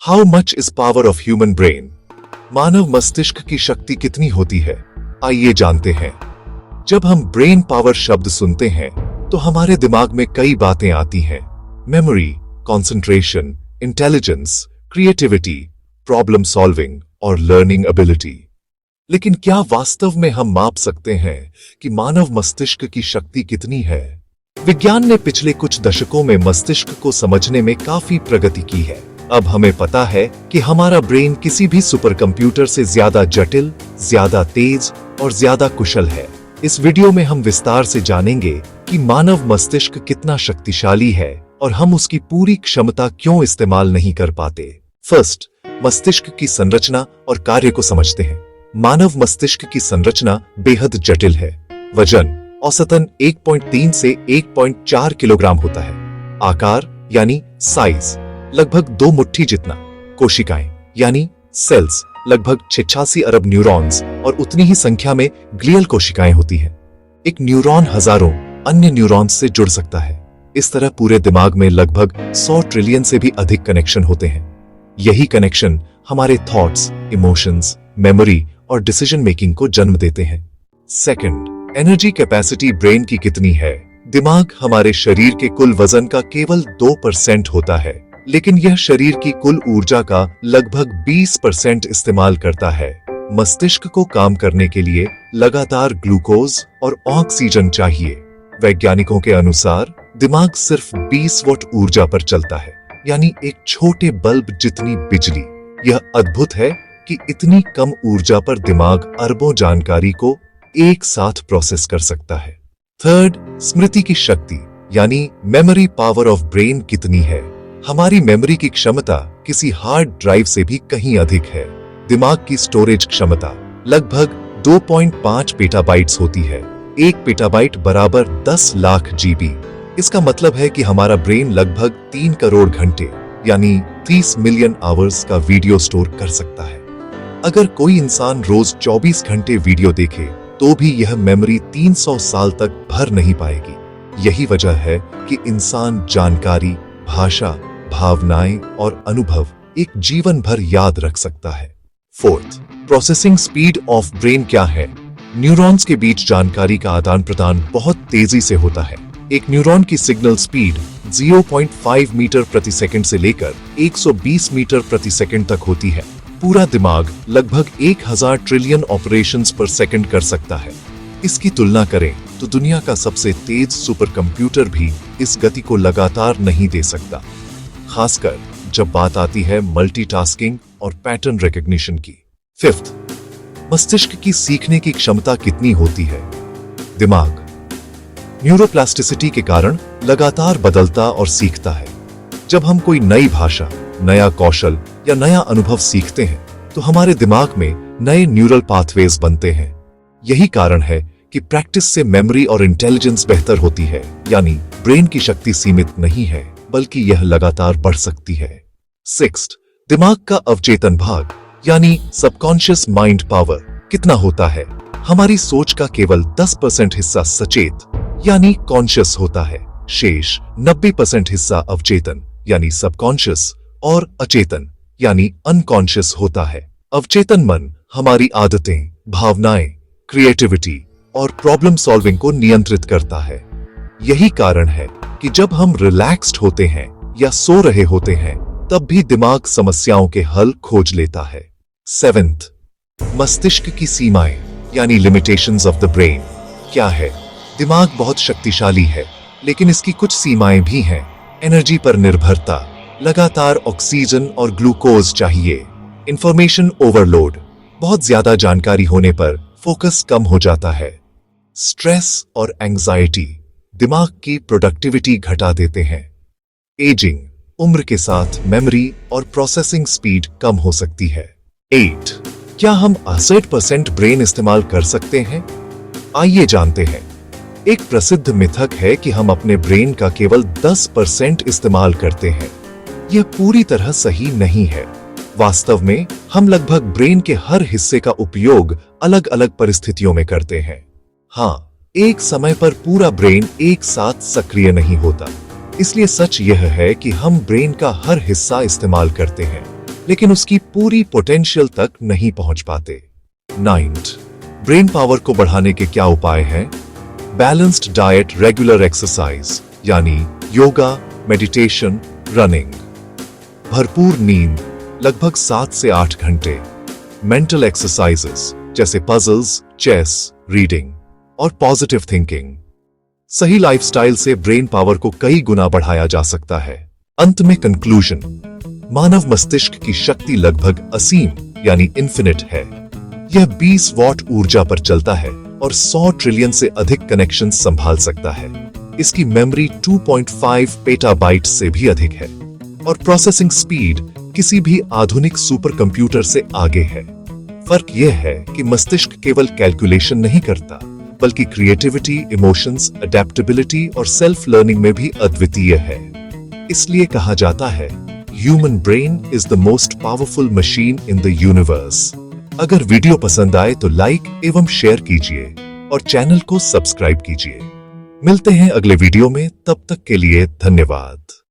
How much is power of human brain? मानव मस्तिष्क की शक्ति कितनी होती है? आइए जानते हैं। जब हम ब्रेन पावर शब्द सुनते हैं तो हमारे दिमाग में कई बातें आती हैं। Memory, concentration, intelligence, creativity, problem solving और लर्निंग एबिलिटी। लेकिन क्या वास्तव में हम माप सकते हैं कि मानव मस्तिष्क की शक्ति कितनी है? विज्ञान ने पिछले कुछ दशकों में मस्तिष्क को समझने में काफी प्रगति की है। अब हमें पता है कि हमारा ब्रेन किसी भी सुपर कंप्यूटर से ज्यादा जटिल, ज्यादा तेज और ज्यादा कुशल है। इस वीडियो में हम विस्तार से जानेंगे कि मानव मस्तिष्क कितना शक्तिशाली है और हम उसकी पूरी क्षमता क्यों इस्तेमाल नहीं कर पाते। फर्स्ट, मस्तिष्क की संरचना और कार्य को समझते हैं। मानव मस्तिष्क की संरचना बेहद जटिल है। वजन औसतन 1.3 से 1.4 किलोग्राम होता है। आकार यानी साइज लगभग 2 मुट्ठी जितना। कोशिकाएं यानी सेल्स लगभग 86 अरब न्यूरॉन्स और उतनी ही संख्या में ग्लियल कोशिकाएं होती हैं। एक न्यूरॉन हजारों अन्य न्यूरॉन्स से जुड़ सकता है। इस तरह पूरे दिमाग में लगभग 100 ट्रिलियन से भी अधिक कनेक्शन होते हैं। यही कनेक्शन हमारे थॉट्स, इमोशंस, मेमोरी और डिसीजन मेकिंग को जन्म देते हैं। सेकंड, एनर्जी कैपेसिटी ब्रेन की कितनी है? दिमाग हमारे शरीर के कुल वजन का केवल 2% होता है, लेकिन यह शरीर की कुल ऊर्जा का लगभग 20% इस्तेमाल करता है। मस्तिष्क को काम करने के लिए लगातार ग्लूकोज और ऑक्सीजन चाहिए। वैज्ञानिकों के अनुसार दिमाग सिर्फ 20 वॉट ऊर्जा पर चलता है, यानी एक छोटे बल्ब जितनी बिजली। यह अद्भुत है कि इतनी कम ऊर्जा पर दिमाग अरबों जानकारी को एक साथ प्रोसेस कर सकता है। थर्ड, स्मृति की शक्ति यानी मेमोरी पावर ऑफ ब्रेन कितनी है? हमारी मेमोरी की क्षमता किसी हार्ड ड्राइव से भी कहीं अधिक है। दिमाग की स्टोरेज क्षमता लगभग 2.5 पेटाबाइट्स होती है। 1 पेटाबाइट बराबर 10 लाख जीबी। इसका मतलब है कि हमारा ब्रेन लगभग 3 करोड़ घंटे यानी 30 मिलियन आवर्स का वीडियो स्टोर कर सकता है। अगर कोई इंसान रोज 24 घंटे वीडियो देखे तो भी यह मेमोरी 300 साल तक भर नहीं पाएगी। यही वजह है कि इंसान जानकारी, भाषा, भावनाएं और अनुभव एक जीवन भर याद रख सकता है। Fourth, processing speed of brain क्या है? न्यूरॉन्स के बीच जानकारी का आदान प्रदान बहुत तेजी से होता है। एक न्यूरॉन की सिग्नल स्पीड 0.5 मीटर प्रति सेकंड से लेकर 120 मीटर प्रति सेकंड तक होती है। पूरा दिमाग लगभग 1000 ट्रिलियन ऑपरेशंस पर सेकंड कर सकता है। इसकी तुलना करें तो दुनिया का सबसे तेज सुपर कंप्यूटर भी इस गति को लगातार नहीं दे सकता, खासकर जब बात आती है मल्टीटास्किंग और पैटर्न रिकॉग्निशन की। फिफ्थ, मस्तिष्क की सीखने की क्षमता कितनी होती है? दिमाग न्यूरोप्लास्टिसिटी के कारण लगातार बदलता और सीखता है। जब हम कोई नई भाषा, नया कौशल या नया अनुभव सीखते हैं तो हमारे दिमाग में नए न्यूरल पाथवेज बनते हैं। यही कारण है कि प्रैक्टिस से मेमोरी और इंटेलिजेंस बेहतर होती है, यानी ब्रेन की शक्ति सीमित नहीं है बल्कि यह लगातार बढ़ सकती है। सिक्स्थ, दिमाग का अवचेतन भाग यानी सबकॉन्शियस माइंड पावर कितना होता है? हमारी सोच का केवल 10% हिस्सा सचेत यानी कॉन्शियस होता है। शेष 90% हिस्सा अवचेतन यानी सबकॉन्शियस और अचेतन यानी अनकॉन्शियस होता है। अवचेतन मन हमारी आदतें, भावनाएं, क्रिएटिविटी और प्रॉब्लम सॉल्विंग को नियंत्रित करता है। यही कारण है कि जब हम रिलैक्स्ड होते हैं या सो रहे होते हैं तब भी दिमाग समस्याओं के हल खोज लेता है। सेवेंथ, मस्तिष्क की सीमाएं यानी लिमिटेशंस ऑफ द ब्रेन क्या है? दिमाग बहुत शक्तिशाली है, लेकिन इसकी कुछ सीमाएं भी हैं। एनर्जी पर निर्भरता, लगातार ऑक्सीजन और ग्लूकोज चाहिए। इंफॉर्मेशन ओवरलोड, बहुत ज्यादा जानकारी होने पर फोकस कम हो जाता है। स्ट्रेस और एंजाइटी दिमाग की प्रोडक्टिविटी घटा देते हैं। एजिंग, उम्र के साथ मेमोरी और प्रोसेसिंग स्पीड कम हो सकती है। 8, क्या हम 68% ब्रेन इस्तेमाल कर सकते हैं? आइए जानते हैं। एक प्रसिद्ध मिथक है कि हम अपने ब्रेन का केवल 10% इस्तेमाल करते हैं। यह पूरी तरह सही नहीं है। वास्तव में हम लगभग ब्रेन के हर हिस्से का उपयोग अलग अलग परिस्थितियों में करते हैं। हाँ, एक समय पर पूरा ब्रेन एक साथ सक्रिय नहीं होता, इसलिए सच यह है कि हम ब्रेन का हर हिस्सा इस्तेमाल करते हैं। लेकिन उसकी पूरी पोटेंशियल तक नहीं पहुंच पाते। 9th, ब्रेन पावर को बढ़ाने के क्या उपाय हैं? बैलेंस्ड डाइट, रेगुलर एक्सरसाइज यानी योगा, मेडिटेशन, रनिंग, भरपूर नींद लगभग 7 से 8 घंटे, मेंटल एक्सरसाइजेस जैसे पजल्स, चेस, रीडिंग और पॉजिटिव थिंकिंग। सही लाइफस्टाइल से ब्रेन पावर को कई गुना बढ़ाया जा सकता है। अंत में कंक्लूजन, मानव मस्तिष्क की शक्ति लगभग असीम यानी इन्फिनिट है। यह 20 वॉट ऊर्जा पर चलता है और 100 ट्रिलियन से अधिक कनेक्शन संभाल सकता है। इसकी मेमोरी 2.5 पेटाबाइट से भी अधिक है और प्रोसेसिंग स्पीड किसी भी आधुनिक सुपर कंप्यूटर से आगे है। फर्क यह है कि मस्तिष्क केवल कैलकुलेशन नहीं करता, बल्कि क्रिएटिविटी, इमोशंस, अडेप्टेबिलिटी और सेल्फ लर्निंग में भी अद्वितीय है। इसलिए कहा जाता है, human brain is the most powerful machine in the universe. अगर वीडियो पसंद आए तो लाइक एवं शेयर कीजिए और चैनल को सब्सक्राइब कीजिए। मिलते हैं अगले वीडियो में, तब तक के लिए धन्यवाद।